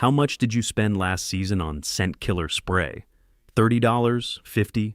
How much did you spend last season on scent killer spray? $30? $50?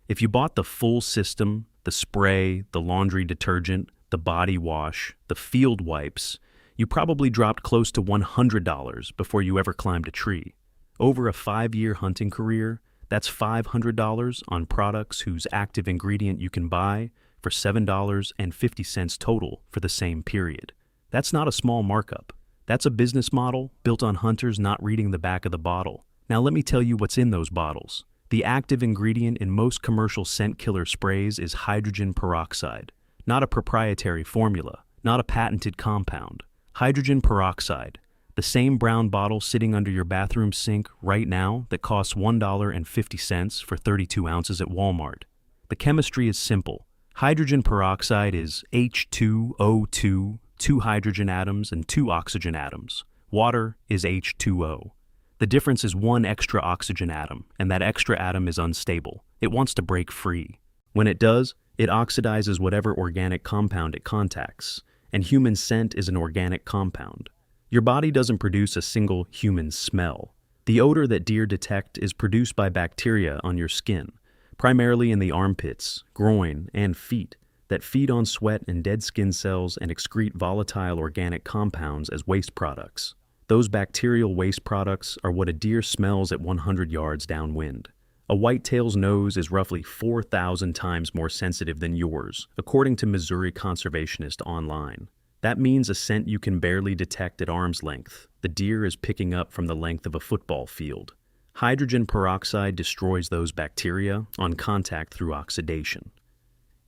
If you bought the full system, the spray, the laundry detergent, the body wash, the field wipes, you probably dropped close to $100 before you ever climbed a tree. Over a 5-year hunting career, that's $500 on products whose active ingredient you can buy for $7.50 total for the same period. That's not a small markup. That's a business model built on hunters not reading the back of the bottle. Now let me tell you what's in those bottles. The active ingredient in most commercial scent killer sprays is hydrogen peroxide, not a proprietary formula, not a patented compound. Hydrogen peroxide, the same brown bottle sitting under your bathroom sink right now that costs $1.50 for 32 ounces at Walmart. The chemistry is simple. Hydrogen peroxide is H2O2, 2 hydrogen atoms and 2 oxygen atoms. Water is H2O. The difference is 1 extra oxygen atom, and that extra atom is unstable. It wants to break free. When it does, it oxidizes whatever organic compound it contacts, and human scent is an organic compound. Your body doesn't produce a single human smell. The odor that deer detect is produced by bacteria on your skin, primarily in the armpits, groin, and feet, that feed on sweat and dead skin cells and excrete volatile organic compounds as waste products. Those bacterial waste products are what a deer smells at 100 yards downwind. A whitetail's nose is roughly 4,000 times more sensitive than yours, according to Missouri Conservationist Online. That means a scent you can barely detect at arm's length. The deer is picking up from the length of a football field. Hydrogen peroxide destroys those bacteria on contact through oxidation.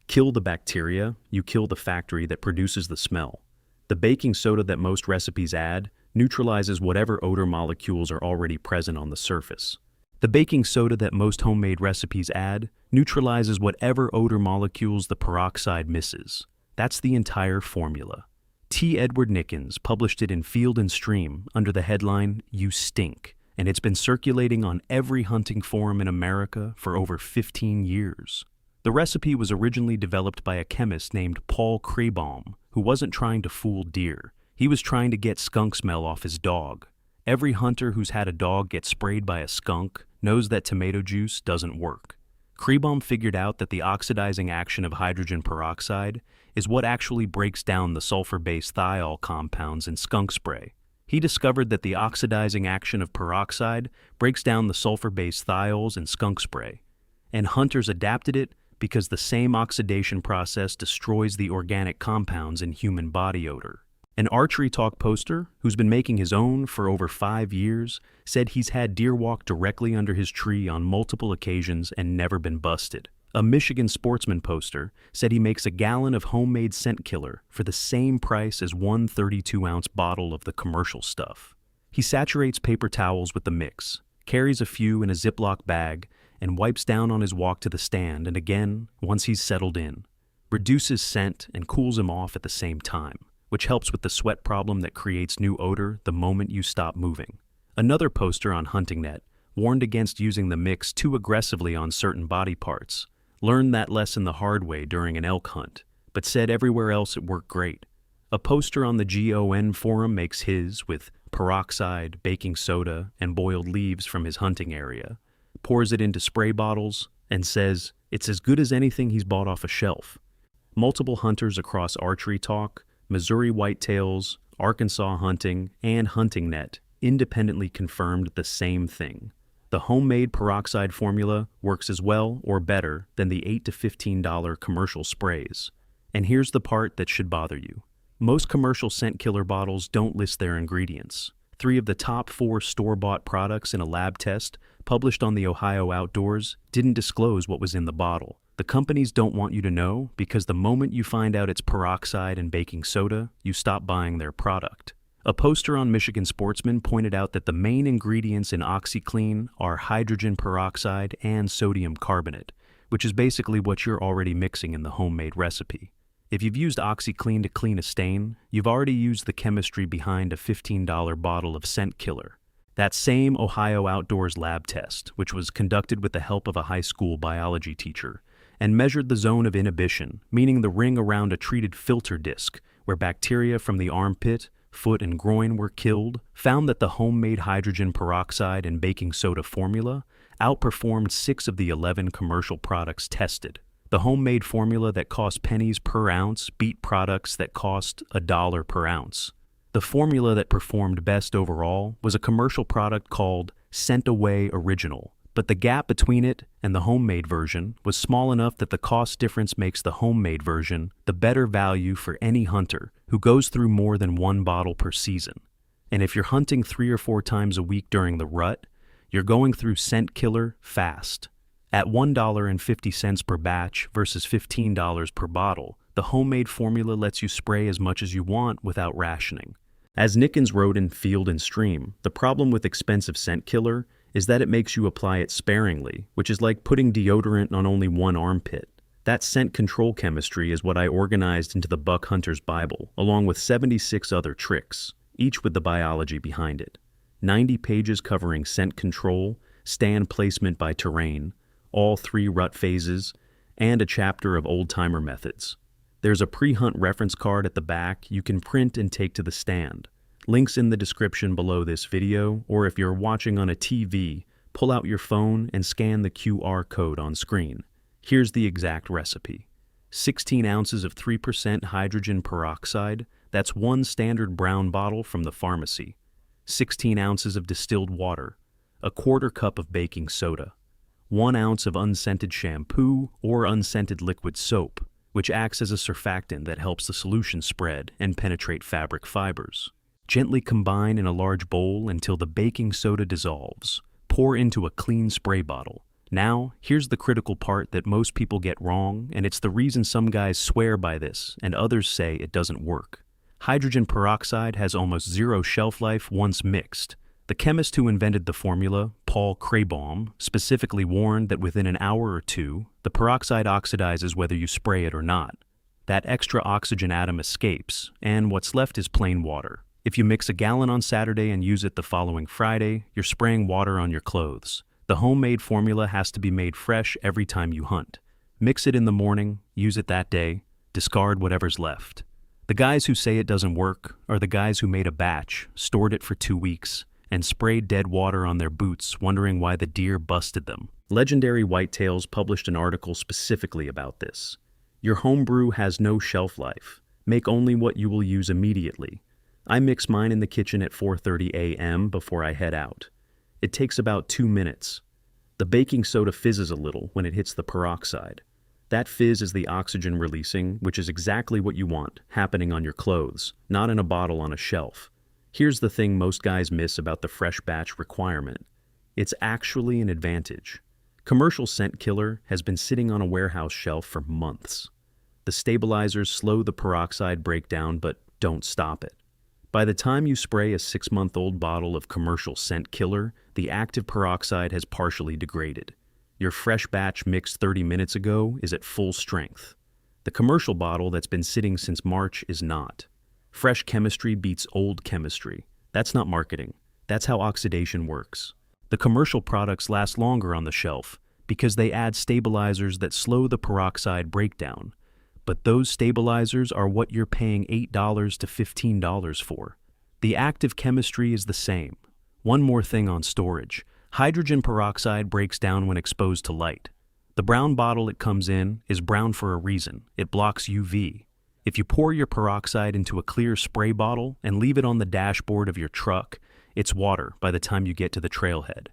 Kill the bacteria, you kill the factory that produces the smell. The baking soda that most recipes add neutralizes whatever odor molecules are already present on the surface. The baking soda that most homemade recipes add neutralizes whatever odor molecules the peroxide misses. That's the entire formula. T. Edward Nickens published it in Field and Stream under the headline, "You Stink," and it's been circulating on every hunting forum in America for over 15 years. The recipe was originally developed by a chemist named Paul Kraybaum, who wasn't trying to fool deer. He was trying to get skunk smell off his dog. Every hunter who's had a dog get sprayed by a skunk knows that tomato juice doesn't work. Kraybaum figured out that the oxidizing action of hydrogen peroxide is what actually breaks down the sulfur-based thiol compounds in skunk spray. He discovered that the oxidizing action of peroxide breaks down the sulfur-based thiols in skunk spray, and hunters adapted it because the same oxidation process destroys the organic compounds in human body odor. An Archery Talk poster, who's been making his own for over 5 years, said he's had deer walk directly under his tree on multiple occasions and never been busted. A Michigan Sportsman poster said he makes a gallon of homemade scent killer for the same price as one 32-ounce bottle of the commercial stuff. He saturates paper towels with the mix, carries a few in a Ziploc bag, and wipes down on his walk to the stand and again once he's settled in. Reduces scent and cools him off at the same time, which helps with the sweat problem that creates new odor the moment you stop moving. Another poster on HuntingNet warned against using the mix too aggressively on certain body parts, learned that lesson the hard way during an elk hunt, but said everywhere else it worked great. A poster on the GON forum makes his with peroxide, baking soda, and boiled leaves from his hunting area, pours it into spray bottles, and says it's as good as anything he's bought off a shelf. Multiple hunters across Archery Talk, Missouri Whitetails, Arkansas Hunting, and HuntingNet independently confirmed the same thing. The homemade peroxide formula works as well or better than the $8 to $15 commercial sprays. And here's the part that should bother you. Most commercial scent killer bottles don't list their ingredients. 3 of the top 4 store-bought products in a lab test published on the Ohio Outdoors didn't disclose what was in the bottle. The companies don't want you to know because the moment you find out it's peroxide and baking soda, you stop buying their product. A poster on Michigan Sportsman pointed out that the main ingredients in OxyClean are hydrogen peroxide and sodium carbonate, which is basically what you're already mixing in the homemade recipe. If you've used OxyClean to clean a stain, you've already used the chemistry behind a $15 bottle of scent killer. That same Ohio Outdoors lab test, which was conducted with the help of a high school biology teacher, and measured the zone of inhibition, meaning the ring around a treated filter disc, where bacteria from the armpit, foot, and groin were killed, found that the homemade hydrogen peroxide and baking soda formula outperformed 6 of the 11 commercial products tested. The homemade formula that cost pennies per ounce beat products that cost $1 per ounce. The formula that performed best overall was a commercial product called Scent Away Original, but the gap between it and the homemade version was small enough that the cost difference makes the homemade version the better value for any hunter who goes through more than 1 bottle per season. And if you're hunting 3 or 4 times a week during the rut, you're going through Scent Killer fast. At $1.50 per batch versus $15 per bottle, the homemade formula lets you spray as much as you want without rationing. As Nickens wrote in Field and Stream, the problem with expensive Scent Killer is that it makes you apply it sparingly, which is like putting deodorant on only one armpit. That scent control chemistry is what I organized into the Buck Hunter's Bible, along with 76 other tricks, each with the biology behind it. 90 pages covering scent control, stand placement by terrain, all 3 rut phases, and a chapter of old-timer methods. There's a pre-hunt reference card at the back you can print and take to the stand. Links in the description below this video, or if you're watching on a TV, pull out your phone and scan the QR code on screen. Here's the exact recipe. 16 ounces of 3% hydrogen peroxide, that's 1 standard brown bottle from the pharmacy. 16 ounces of distilled water, a 1/4 cup of baking soda, 1 ounce of unscented shampoo or unscented liquid soap, which acts as a surfactant that helps the solution spread and penetrate fabric fibers. Gently combine in a large bowl until the baking soda dissolves. Pour into a clean spray bottle. Now, here's the critical part that most people get wrong, and it's the reason some guys swear by this and others say it doesn't work. Hydrogen peroxide has almost 0 shelf life once mixed. The chemist who invented the formula, Paul Kraybaum, specifically warned that within an hour or 2, the peroxide oxidizes whether you spray it or not. That extra oxygen atom escapes, and what's left is plain water. If you mix a gallon on Saturday and use it the following Friday, you're spraying water on your clothes. The homemade formula has to be made fresh every time you hunt. Mix it in the morning, use it that day, discard whatever's left. The guys who say it doesn't work are the guys who made a batch, stored it for 2 weeks, and sprayed dead water on their boots, wondering why the deer busted them. Legendary Whitetails published an article specifically about this. Your homebrew has no shelf life. Make only what you will use immediately. I mix mine in the kitchen at 4:30 a.m. before I head out. It takes about 2 minutes. The baking soda fizzes a little when it hits the peroxide. That fizz is the oxygen releasing, which is exactly what you want, happening on your clothes, not in a bottle on a shelf. Here's the thing most guys miss about the fresh batch requirement. It's actually an advantage. Commercial Scent Killer has been sitting on a warehouse shelf for months. The stabilizers slow the peroxide breakdown but don't stop it. By the time you spray a 6-month-old bottle of commercial Scent Killer, the active peroxide has partially degraded. Your fresh batch mixed 30 minutes ago is at full strength. The commercial bottle that's been sitting since March is not. Fresh chemistry beats old chemistry. That's not marketing. That's how oxidation works. The commercial products last longer on the shelf because they add stabilizers that slow the peroxide breakdown. But those stabilizers are what you're paying $8 to $15 for. The active chemistry is the same. One more thing on storage. Hydrogen peroxide breaks down when exposed to light. The brown bottle it comes in is brown for a reason. It blocks UV. If you pour your peroxide into a clear spray bottle and leave it on the dashboard of your truck, it's water by the time you get to the trailhead.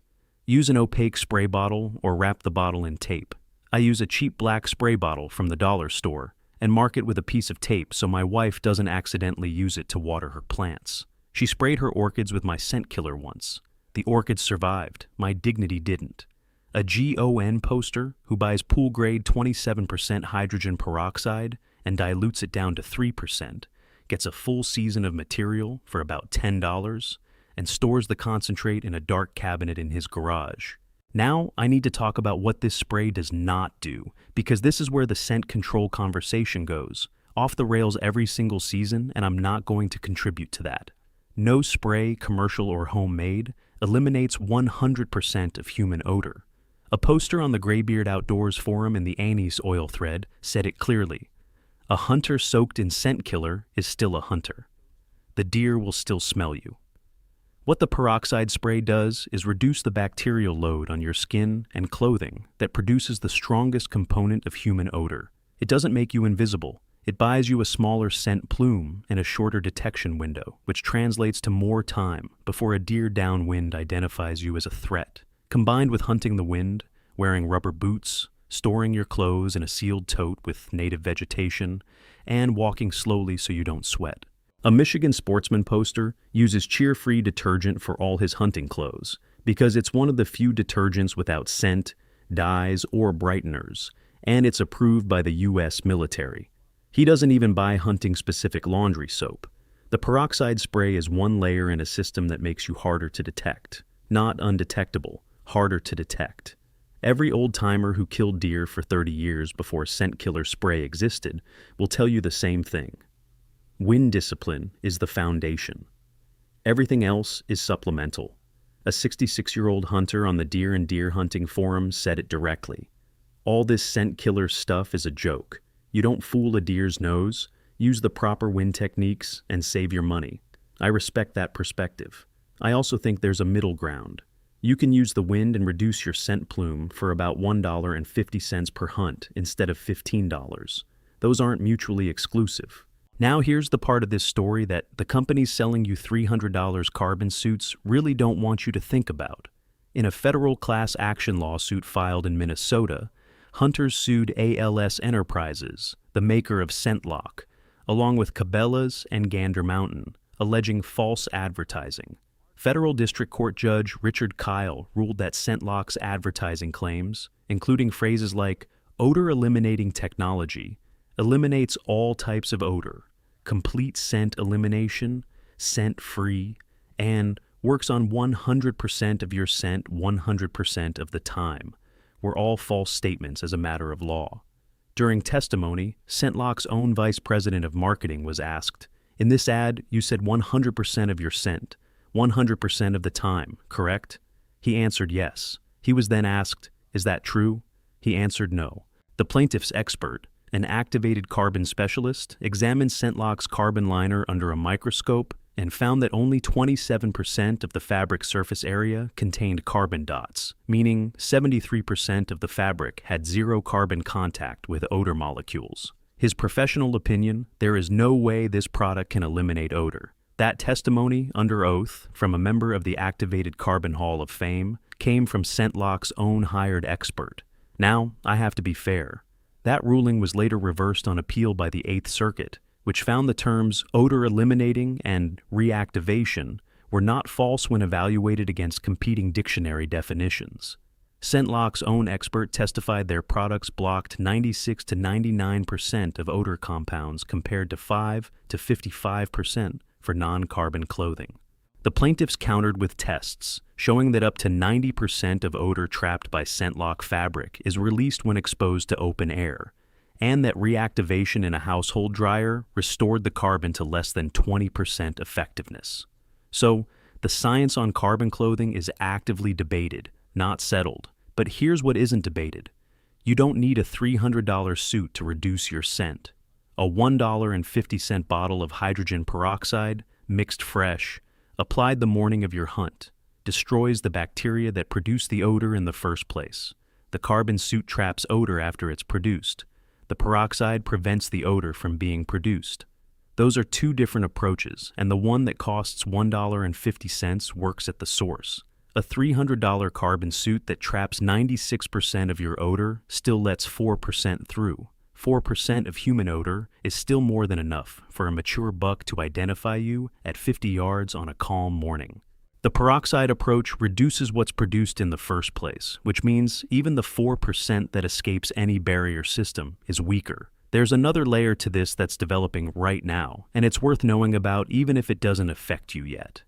Use an opaque spray bottle or wrap the bottle in tape. I use a cheap black spray bottle from the dollar store and mark it with a piece of tape so my wife doesn't accidentally use it to water her plants. She sprayed her orchids with my Scent Killer once. The orchids survived. My dignity didn't. A GON poster who buys pool-grade 27% hydrogen peroxide and dilutes it down to 3% gets a full season of material for about $10 and stores the concentrate in a dark cabinet in his garage. Now, I need to talk about what this spray does not do, because this is where the scent control conversation goes. Off the rails every single season, and I'm not going to contribute to that. No spray, commercial or homemade, eliminates 100% of human odor. A poster on the Graybeard Outdoors forum in the Anise oil thread said it clearly. A hunter soaked in Scent Killer is still a hunter. the deer will still smell you. What the peroxide spray does is reduce the bacterial load on your skin and clothing that produces the strongest component of human odor. It doesn't make you invisible. It buys you a smaller scent plume and a shorter detection window, which translates to more time before a deer downwind identifies you as a threat. Combined with hunting the wind, wearing rubber boots, storing your clothes in a sealed tote with native vegetation, and walking slowly so you don't sweat. A Michigan Sportsman poster uses cheer-free detergent for all his hunting clothes because it's one of the few detergents without scent, dyes, or brighteners, and it's approved by the U.S. military. He doesn't even buy hunting-specific laundry soap. The peroxide spray is one layer in a system that makes you harder to detect. Not undetectable, harder to detect. Every old-timer who killed deer for 30 years before scent killer spray existed will tell you the same thing. Wind discipline is the foundation. Everything else is supplemental. A 66-year-old hunter on the Deer and Deer Hunting Forum said it directly. All this scent killer stuff is a joke. You don't fool a deer's nose, use the proper wind techniques, and save your money. I respect that perspective. I also think there's a middle ground. You can use the wind and reduce your scent plume for about $1.50 per hunt instead of $15. Those aren't mutually exclusive. Now here's the part of this story that the companies selling you $300 carbon suits really don't want you to think about. In a federal class action lawsuit filed in Minnesota, hunters sued ALS Enterprises, the maker of ScentLock, along with Cabela's and Gander Mountain, alleging false advertising. Federal District Court Judge Richard Kyle ruled that ScentLock's advertising claims, including phrases like odor-eliminating technology, eliminates all types of odor, complete scent elimination, scent-free, and works on 100% of your scent 100% of the time, were all false statements as a matter of law. During testimony, ScentLock's own vice president of marketing was asked, "In this ad, you said 100% of your scent, 100% of the time, correct?" He answered yes. He was then asked, "Is that true?" He answered no. The plaintiff's expert, an activated carbon specialist, examined ScentLock's carbon liner under a microscope and found that only 27% of the fabric surface area contained carbon dots, meaning 73% of the fabric had zero carbon contact with odor molecules. His professional opinion, there is no way this product can eliminate odor. That testimony, under oath, from a member of the Activated Carbon Hall of Fame, came from ScentLock's own hired expert. Now, I have to be fair. That ruling was later reversed on appeal by the Eighth Circuit, which found the terms odor eliminating and reactivation were not false when evaluated against competing dictionary definitions. ScentLock's own expert testified their products blocked 96 to 99% of odor compounds compared to 5 to 55% for non-carbon clothing. The plaintiffs countered with tests showing that up to 90% of odor trapped by ScentLock fabric is released when exposed to open air, and that reactivation in a household dryer restored the carbon to less than 20% effectiveness. So, the science on carbon clothing is actively debated, not settled. But here's what isn't debated. You don't need a $300 suit to reduce your scent. A $1.50 bottle of hydrogen peroxide, mixed fresh, applied the morning of your hunt, destroys the bacteria that produce the odor in the first place. The carbon suit traps odor after it's produced. The peroxide prevents the odor from being produced. Those are two different approaches, and the one that costs $1.50 works at the source. A $300 carbon suit that traps 96% of your odor still lets 4% through. 4% of human odor is still more than enough for a mature buck to identify you at 50 yards on a calm morning. The peroxide approach reduces what's produced in the first place, which means even the 4% that escapes any barrier system is weaker. There's another layer to this that's developing right now, and it's worth knowing about even if it doesn't affect you yet.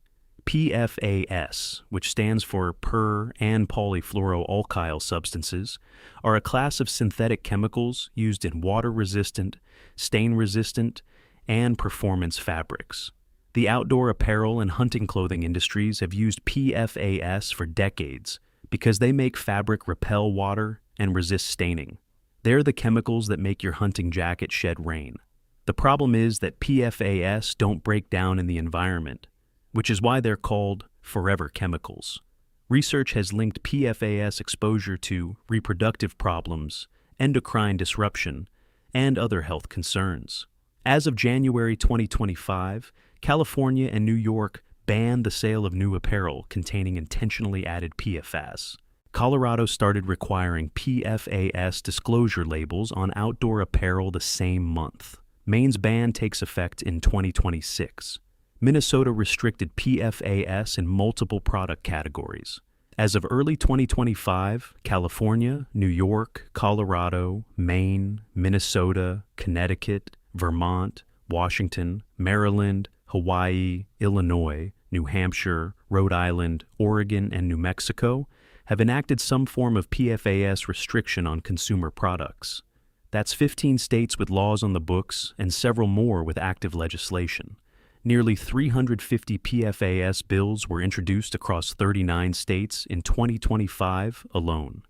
PFAS, which stands for per- and polyfluoroalkyl substances, are a class of synthetic chemicals used in water-resistant, stain-resistant, and performance fabrics. The outdoor apparel and hunting clothing industries have used PFAS for decades because they make fabric repel water and resist staining. They're the chemicals that make your hunting jacket shed rain. The problem is that PFAS don't break down in the environment, which is why they're called forever chemicals. Research has linked PFAS exposure to reproductive problems, endocrine disruption, and other health concerns. As of January 2025, California and New York banned the sale of new apparel containing intentionally added PFAS. Colorado started requiring PFAS disclosure labels on outdoor apparel the same month. Maine's ban takes effect in 2026. Minnesota restricted PFAS in multiple product categories. As of early 2025, California, New York, Colorado, Maine, Minnesota, Connecticut, Vermont, Washington, Maryland, Hawaii, Illinois, New Hampshire, Rhode Island, Oregon, and New Mexico have enacted some form of PFAS restriction on consumer products. That's 15 states with laws on the books and several more with active legislation. Nearly 350 PFAS bills were introduced across 39 states in 2025 alone.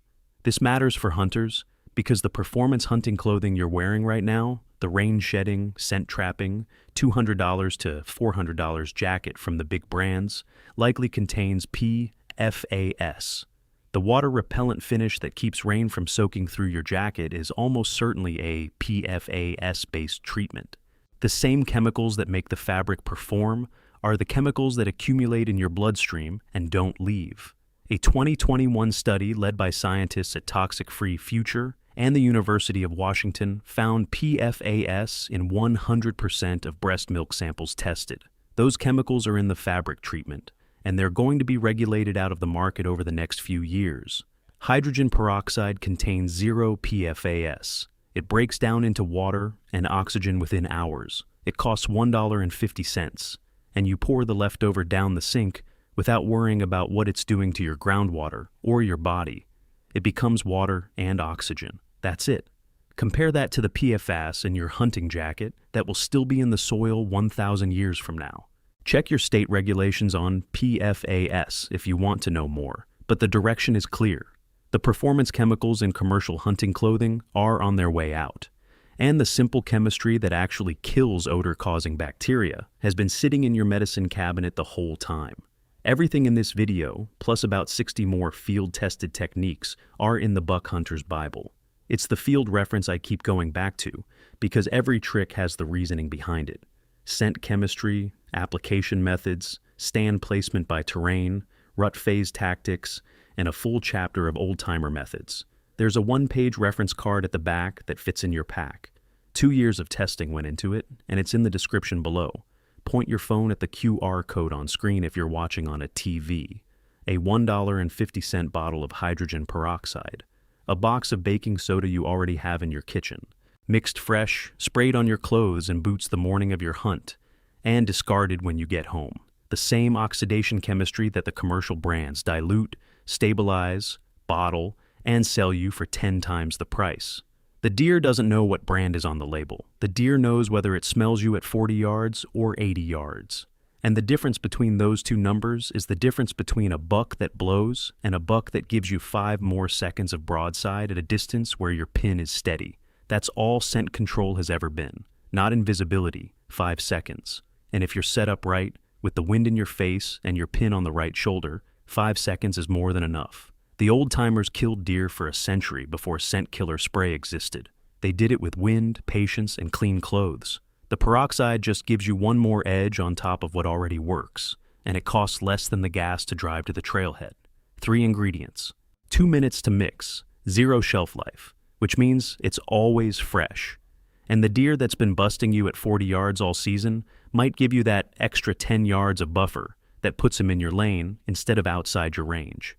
This matters for hunters because the performance hunting clothing you're wearing right now, the rain-shedding, scent-trapping, $200 to $400 jacket from the big brands, likely contains PFAS. The water-repellent finish that keeps rain from soaking through your jacket is almost certainly a PFAS-based treatment. The same chemicals that make the fabric perform are the chemicals that accumulate in your bloodstream and don't leave. A 2021 study led by scientists at Toxic Free Future and the University of Washington found PFAS in 100% of breast milk samples tested. Those chemicals are in the fabric treatment, and they're going to be regulated out of the market over the next few years. Hydrogen peroxide contains zero PFAS. It breaks down into water and oxygen within hours. It costs $1.50, and you pour the leftover down the sink without worrying about what it's doing to your groundwater or your body. It becomes water and oxygen. That's it. Compare that to the PFAS in your hunting jacket that will still be in the soil 1,000 years from now. Check your state regulations on PFAS if you want to know more, but the direction is clear. The performance chemicals in commercial hunting clothing are on their way out, and the simple chemistry that actually kills odor-causing bacteria has been sitting in your medicine cabinet the whole time. Everything in this video, plus about 60 more field-tested techniques, are in the Buck Hunter's Bible. It's the field reference I keep going back to because every trick has the reasoning behind it. Scent chemistry, application methods, stand placement by terrain, rut phase tactics, and a full chapter of old-timer methods. There's a one-page reference card at the back that fits in your pack. 2 years of testing went into it, and it's in the description below. Point your phone at the QR code on screen if you're watching on a TV. A $1.50 bottle of hydrogen peroxide. A box of baking soda you already have in your kitchen. Mixed fresh, sprayed on your clothes and boots the morning of your hunt, and discarded when you get home. The same oxidation chemistry that the commercial brands dilute, stabilize, bottle, and sell you for 10 times the price. The deer doesn't know what brand is on the label. The deer knows whether it smells you at 40 yards or 80 yards. And the difference between those two numbers is the difference between a buck that blows and a buck that gives you 5 more seconds of broadside at a distance where your pin is steady. That's all scent control has ever been. Not invisibility, 5 seconds. And if you're set up right, with the wind in your face and your pin on the right shoulder, 5 seconds is more than enough. The old-timers killed deer for a century before scent killer spray existed. They did it with wind, patience, and clean clothes. The peroxide just gives you one more edge on top of what already works, and it costs less than the gas to drive to the trailhead. 3 ingredients. 2 minutes to mix. 0 shelf life, which means it's always fresh. And the deer that's been busting you at 40 yards all season might give you that extra 10 yards of buffer that puts him in your lane instead of outside your range.